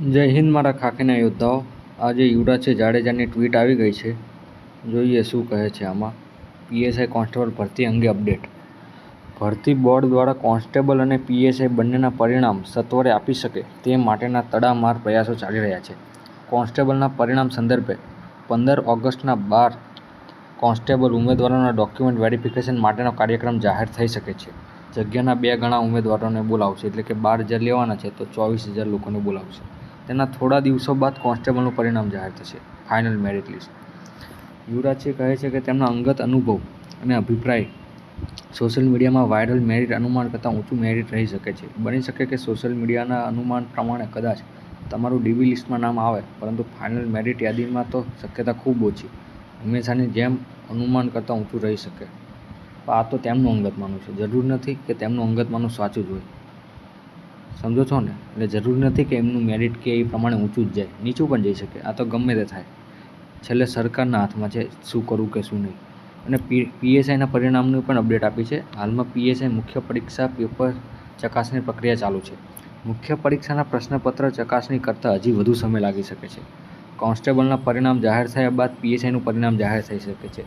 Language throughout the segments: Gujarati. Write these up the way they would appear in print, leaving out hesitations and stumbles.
જય હિન્દ મારા ખાખીના યોદ્ધાઓ. આજે યુવરાજ જાડેજાની ટ્વીટ આવી ગઈ છે. જોઈએ શું કહે છે આમાં. પીએસઆઈ કોન્સ્ટેબલ ભરતી અંગે અપડેટ. ભરતી બોર્ડ દ્વારા કોન્સ્ટેબલ અને પીએસઆઈ બંનેના પરિણામ સત્વરે આપી શકે તે માટેના તડામાર પ્રયાસો ચાલી રહ્યા છે. કોન્સ્ટેબલના પરિણામ સંદર્ભે 15 ઓગસ્ટના 12 કોન્સ્ટેબલ ઉમેદવારોના ડોક્યુમેન્ટ વેરિફિકેશન માટેનો કાર્યક્રમ જાહેર થઈ શકે છે. જગ્યાના 2 ગણા ઉમેદવારોને બોલાવશે, એટલે કે 12,000 લેવાના છે તો 24,000 લોકોને બોલાવશે. તેના થોડા દિવસો બાદ કોન્સ્ટેબલનું પરિણામ જાહેર થશે, ફાઇનલ મેરિટ લિસ્ટ. યુવરાજસિંહ કહે છે કે તેમના અંગત અનુભવ અને અભિપ્રાય સોશિયલ મીડિયામાં વાયરલ મેરિટ અનુમાન કરતાં ઊંચું મેરિટ રહી શકે છે. બની શકે કે સોશિયલ મીડિયાના અનુમાન પ્રમાણે કદાચ તમારું ડીબી લિસ્ટમાં નામ આવે, પરંતુ ફાઇનલ મેરિટ યાદીમાં તો શક્યતા ખૂબ ઓછી. હંમેશાની જેમ અનુમાન કરતાં ઊંચું રહી શકે. આ તો તેમનું અંગત માનવું છે. જરૂર નથી કે તેમનું અંગત માનવું સાચું જ હોય. સમજો છો ને? એટલે જરૂરી નથી કે એમનું મેરિટ કે એ પ્રમાણે ઊંચું જ જાય, નીચું પણ જઈ શકે. આ તો ગમે તે થાય. છેલ્લે સરકારના હાથમાં છે શું કરવું કે શું નહીં. અને પીએસઆઈના પરિણામની પણ અપડેટ આપી છે. હાલમાં પીએસઆઈ મુખ્ય પરીક્ષા પેપર ચકાસણી પ્રક્રિયા ચાલુ છે. મુખ્ય પરીક્ષાના પ્રશ્નપત્ર ચકાસણી કરતાં હજી વધુ સમય લાગી શકે છે. કોન્સ્ટેબલના પરિણામ જાહેર થયા બાદ પીએસઆઈનું પરિણામ જાહેર થઈ શકે છે.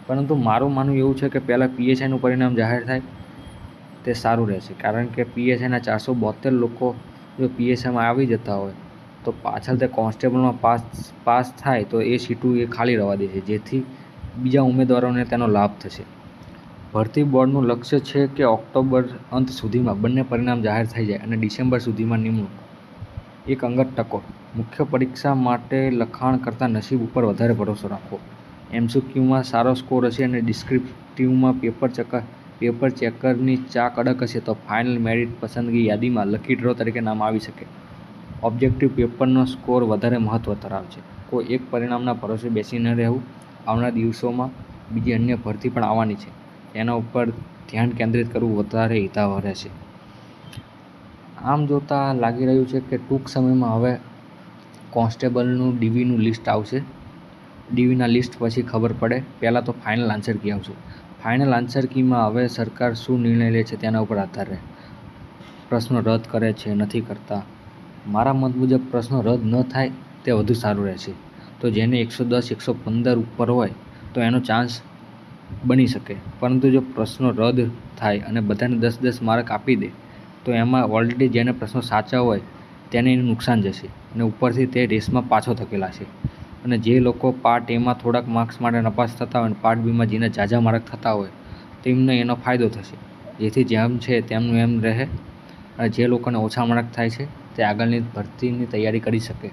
પરંતુ મારું માનવું એવું છે કે પહેલાં પીએસઆઈનું પરિણામ જાહેર થાય તે સારું રહેશે. કારણ કે પીએસઆઈના 472 લોકો જો પીએસઆઈમાં આવી જતા હોય તો પાછળ તે કોન્સ્ટેબલમાં પાસ થાય તો એ સીટું એ ખાલી રહેવા દે છે, જેથી બીજા ઉમેદવારોને તેનો લાભ થશે. ભરતી બોર્ડનું લક્ષ્ય છે કે ઓક્ટોબર અંત સુધીમાં બંને પરિણામ જાહેર થઈ જાય અને ડિસેમ્બર સુધીમાં નિમણૂક. એક અંગત ટકોર. મુખ્ય પરીક્ષા માટે લખાણ કરતાં નસીબ ઉપર વધારે ભરોસો રાખવો. એમસીક્યુમાં સારો સ્કોર હશે અને ડિસ્ક્રિપ્ટિવમાં પેપર ચેકરની ચાક અડક હશે તો ફાઇનલ મેરિટ પસંદગી યાદીમાં લકી ડ્રો તરીકે નામ આવી શકે. ઓબ્જેક્ટિવ પેપરનો સ્કોર વધારે મહત્ત્વ ધરાવે છે. કોઈ એક પરિણામના ભરોસે બેસી ન રહેવું. આવનારા દિવસોમાં બીજી અન્ય ભરતી પણ આવવાની છે, તેના ઉપર ધ્યાન કેન્દ્રિત કરવું વધારે હિતાવહ રહેશે. આમ જોતાં લાગી રહ્યું છે કે ટૂંક સમયમાં હવે કોન્સ્ટેબલનું ડીવીનું લિસ્ટ આવશે. ડીવીના લિસ્ટ પછી ખબર પડે. પહેલાં તો ફાઇનલ આન્સર કી આવશે. ફાઇનલ આન્સર કીમાં હવે સરકાર શું નિર્ણય લે છે તેના ઉપર આધાર રહે. પ્રશ્નો રદ કરે છે, નથી કરતા. મારા મત મુજબ પ્રશ્નો રદ ન થાય તે વધુ સારું રહેશે. તો જેને 110, 115 ઉપર હોય તો એનો ચાન્સ બની શકે. પરંતુ જો પ્રશ્નો રદ થાય અને બધાને 10-10 માર્ક આપી દે તો એમાં ઓલરેડી જેને પ્રશ્નો સાચા હોય તેને એનું નુકસાન જશે અને ઉપરથી તે રેસમાં પાછો ધકેલાશે. અને જે લોકો પાર્ટ એમાં થોડાક માર્ક્સ માટે નપાસ થતા હોય અને પાર્ટ બીમાં જેને ઝાઝા માર્ક થતા હોય તેમને એનો ફાયદો થશે. જેથી જેમ છે તેમનું એમ રહે અને જે લોકોને ઓછા માર્ક થાય છે તે આગળની ભરતીની તૈયારી કરી શકે.